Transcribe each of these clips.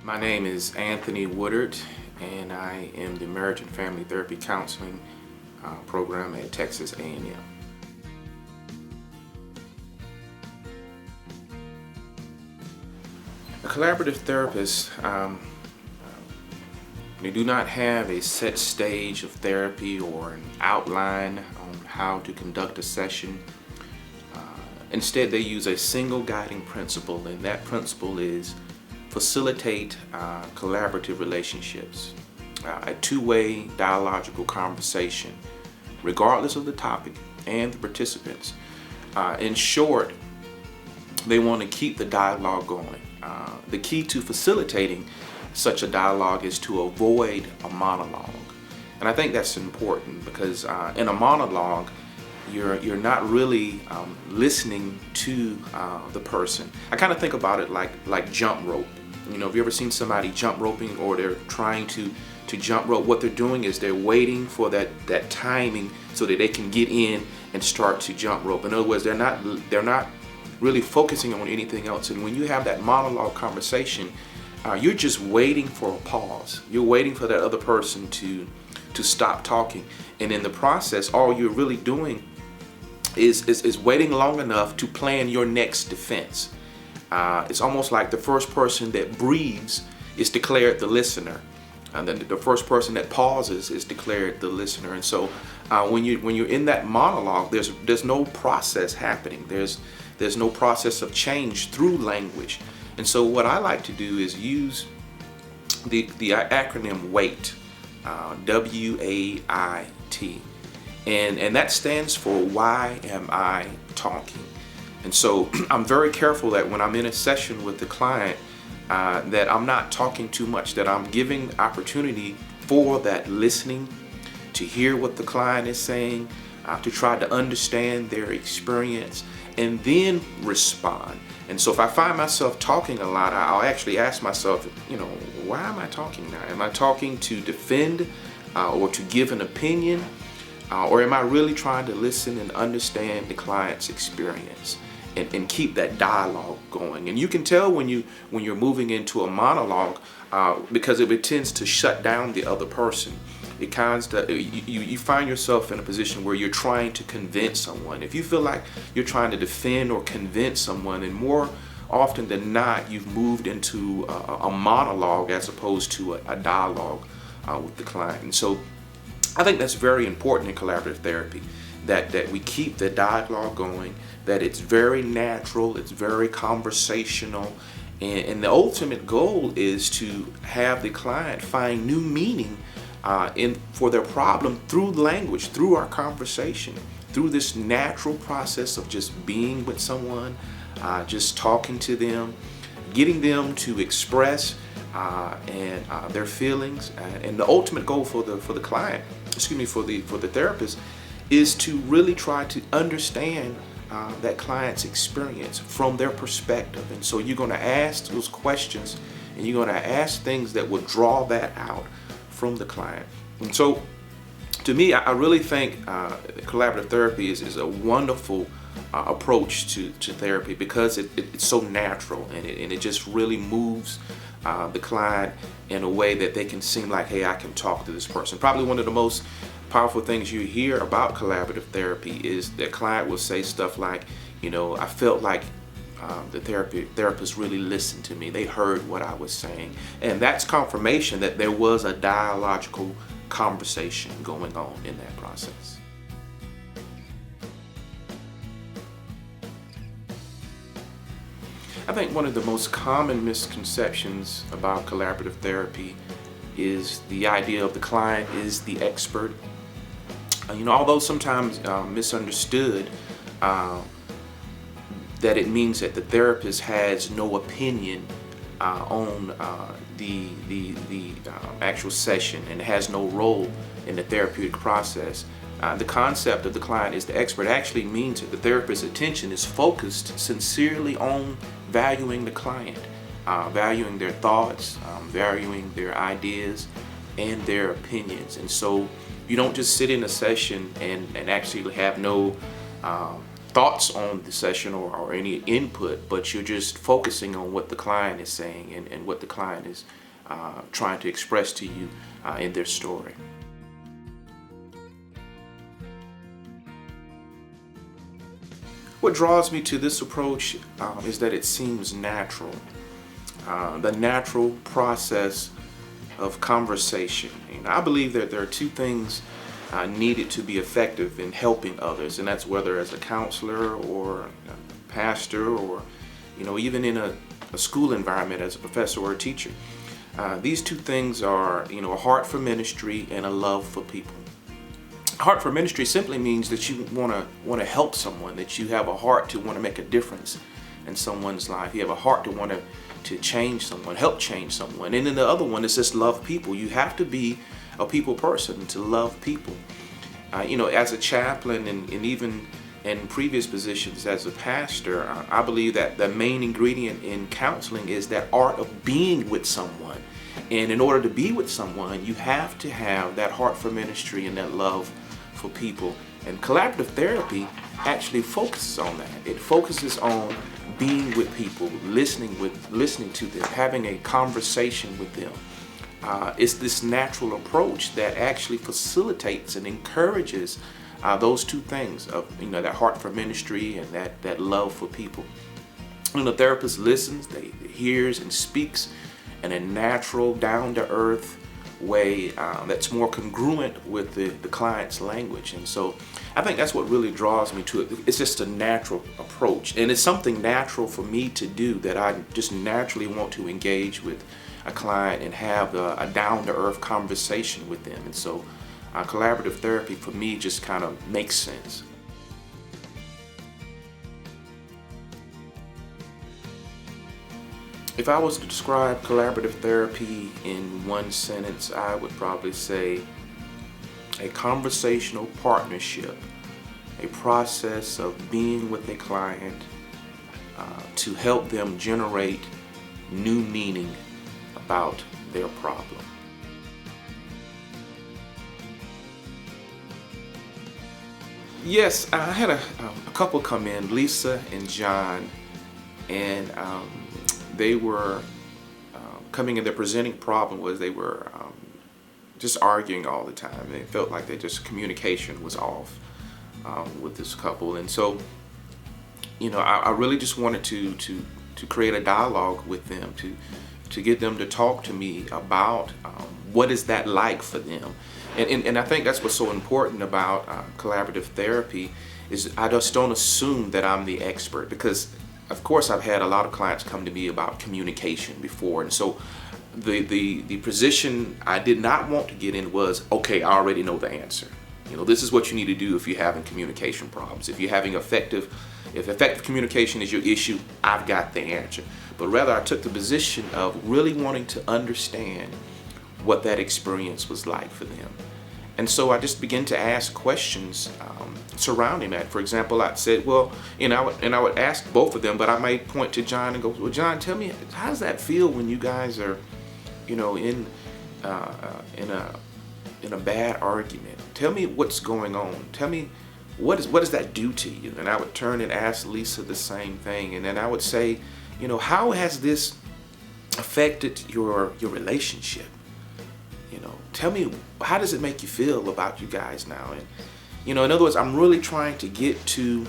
My name is Anthony Woodard, and I am the Marriage and Family Therapy Counseling program at Texas A&M. A collaborative therapist, they do not have a set stage of therapy or an outline on how to conduct a session. Instead, they use a single guiding principle, and that principle is facilitate collaborative relationships, a two-way dialogical conversation, regardless of the topic and the participants. In short, they want to keep the dialogue going. The key to facilitating such a dialogue is to avoid a monologue. And I think that's important because in a monologue, you're not really listening to the person. I kind of think about it like jump rope. You know, have you ever seen somebody jump roping or they're trying to jump rope? What they're doing is they're waiting for that timing so that they can get in and start to jump rope. In other words, they're not really focusing on anything else. And when you have that monologue conversation, you're just waiting for a pause. You're waiting for that other person to stop talking. And in the process, all you're really doing is waiting long enough to plan your next defense. It's almost like the first person that breathes is declared the listener, and then the first person that pauses is declared the listener. And so when you're in that monologue, there's no process happening. There's no process of change through language. And so what I like to do is use the acronym WAIT, W-A-I-T. And that stands for why am I talking? And so I'm very careful that when I'm in a session with the client, that I'm not talking too much, that I'm giving opportunity for that listening, to hear what the client is saying, to try to understand their experience, and then respond. And so if I find myself talking a lot, I'll actually ask myself, why am I talking now? Am I talking to defend or to give an opinion? Or am I really trying to listen and understand the client's experience and keep that dialogue going? And you can tell when you're moving into a monologue because it tends to shut down the other person. It you find yourself in a position where you're trying to convince someone. If you feel like you're trying to defend or convince someone, and more often than not, you've moved into a monologue as opposed to a dialogue with the client. And so I think that's very important in collaborative therapy, that we keep the dialogue going, that it's very natural, it's very conversational, and the ultimate goal is to have the client find new meaning for their problem through language, through our conversation, through this natural process of just being with someone, just talking to them, getting them to express their feelings, and the ultimate goal for the client, for the therapist, is to really try to understand that client's experience from their perspective. And so you're going to ask those questions, and you're going to ask things that will draw that out from the client. And so to me, I really think collaborative therapy is a wonderful approach to therapy because it's so natural, and it just really moves the client in a way that they can seem like, hey, I can talk to this person. Probably one of the most powerful things you hear about collaborative therapy is that client will say stuff like, I felt like the therapist really listened to me. They heard what I was saying. And that's confirmation that there was a dialogical conversation going on in that process. I think one of the most common misconceptions about collaborative therapy is the idea of the client is the expert. Although sometimes misunderstood, that it means that the therapist has no opinion on the actual session and has no role in the therapeutic process. The concept of the client is the expert actually means that the therapist's attention is focused sincerely on valuing the client, valuing their thoughts, valuing their ideas and their opinions. And so you don't just sit in a session and actually have no thoughts on the session or any input, but you're just focusing on what the client is saying and what the client is trying to express to you in their story. What draws me to this approach is that it seems natural. The natural process of conversation. And I believe that there are two things needed to be effective in helping others, and that's whether as a counselor or a pastor or even in a school environment as a professor or a teacher. These two things are a heart for ministry and a love for people. Heart for ministry simply means that you want to help someone, that you have a heart to want to make a difference in someone's life. You have a heart to want to change someone, help change someone. And then the other one is just love people. You have to be a people person to love people. As a chaplain and even in previous positions as a pastor, I believe that the main ingredient in counseling is that art of being with someone. And in order to be with someone, you have to have that heart for ministry and that love for people. And collaborative therapy actually focuses on that. It focuses on being with people, listening to them, having a conversation with them. It's this natural approach that actually facilitates and encourages those two things of that heart for ministry and that love for people. When the therapist listens, they hears and speaks in a natural, down-to-earth way that's more congruent with the client's language. And so I think that's what really draws me to it. It's just a natural approach, and it's something natural for me to do, that I just naturally want to engage with a client and have a down-to-earth conversation with them. And so collaborative therapy for me just kind of makes sense. If I was to describe collaborative therapy in one sentence, I would probably say a conversational partnership, a process of being with a client to help them generate new meaning about their problem. Yes, I had a couple come in, Lisa and John, and they were coming in. Their presenting problem was they were just arguing all the time. They felt like communication was off with this couple, and so I really just wanted to create a dialogue with them, to get them to talk to me about what is that like for them. And I think that's what's so important about collaborative therapy is I just don't assume that I'm the expert, because of course I've had a lot of clients come to me about communication before, and so the position I did not want to get in was, okay, I already know the answer. This is what you need to do if you're having communication problems. If you're having effective communication is your issue, I've got the answer. But rather I took the position of really wanting to understand what that experience was like for them. And so I just began to ask questions surrounding that. For example, I said, well, I would ask both of them, but I might point to John and go, well, John, tell me, how does that feel when you guys are, in a bad argument? Tell me what's going on. Tell me what does that do to you? And I would turn and ask Lisa the same thing, and then I would say, how has this affected your relationship? Tell me, how does it make you feel about you guys now? And in other words, I'm really trying to get to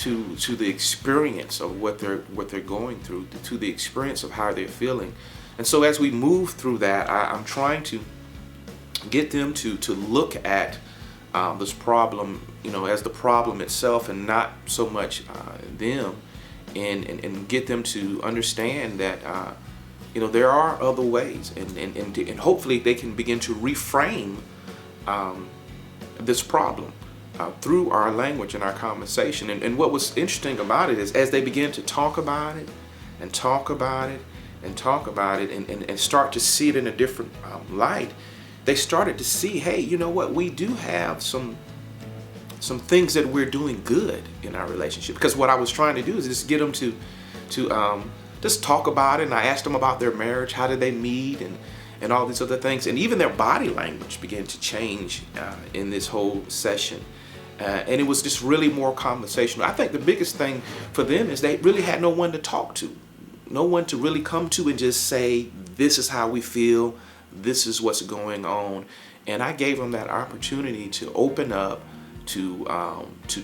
the experience of what they're going through, to the experience of how they're feeling. And so as we move through that, I'm trying to get them to look at this problem, as the problem itself and not so much them, and get them to understand that there are other ways, and hopefully they can begin to reframe this problem through our language and our conversation. And what was interesting about it is, as they began to talk about it and talk about it and talk about it and start to see it in a different light, they started to see, hey, you know what, we do have some things that we're doing good in our relationship. Because what I was trying to do is just get them to just talk about it. And I asked them about their marriage, how did they meet, and all these other things. And even their body language began to change in this whole session. And it was just really more conversational. I think the biggest thing for them is they really had no one to talk to, no one to really come to and just say, this is how we feel, this is what's going on. And I gave them that opportunity to open up, to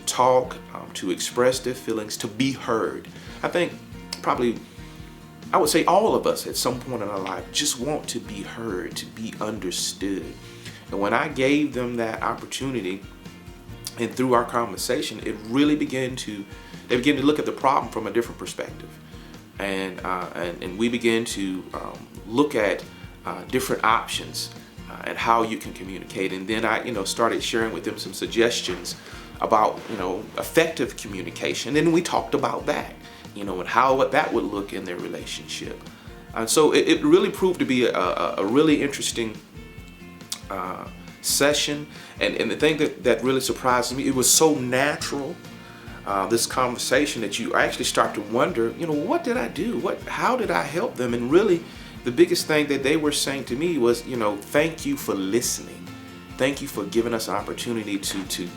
talk, to express their feelings, to be heard. I think probably, I would say all of us at some point in our life just want to be heard, to be understood. And when I gave them that opportunity, and through our conversation, it really began to look at the problem from a different perspective. And we began to look at different options and how you can communicate. And then I started sharing with them some suggestions about effective communication. And we talked about that, and how that would look in their relationship. And so it really proved to be a really interesting session. And the thing that really surprised me, it was so natural, this conversation, that you actually start to wonder, what did I do? How did I help them? And really, the biggest thing that they were saying to me was, thank you for listening. Thank you for giving us an opportunity to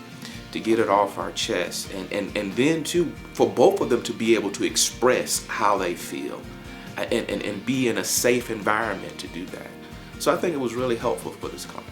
get it off our chest. And then too, for both of them to be able to express how they feel and be in a safe environment to do that. So I think it was really helpful for this client.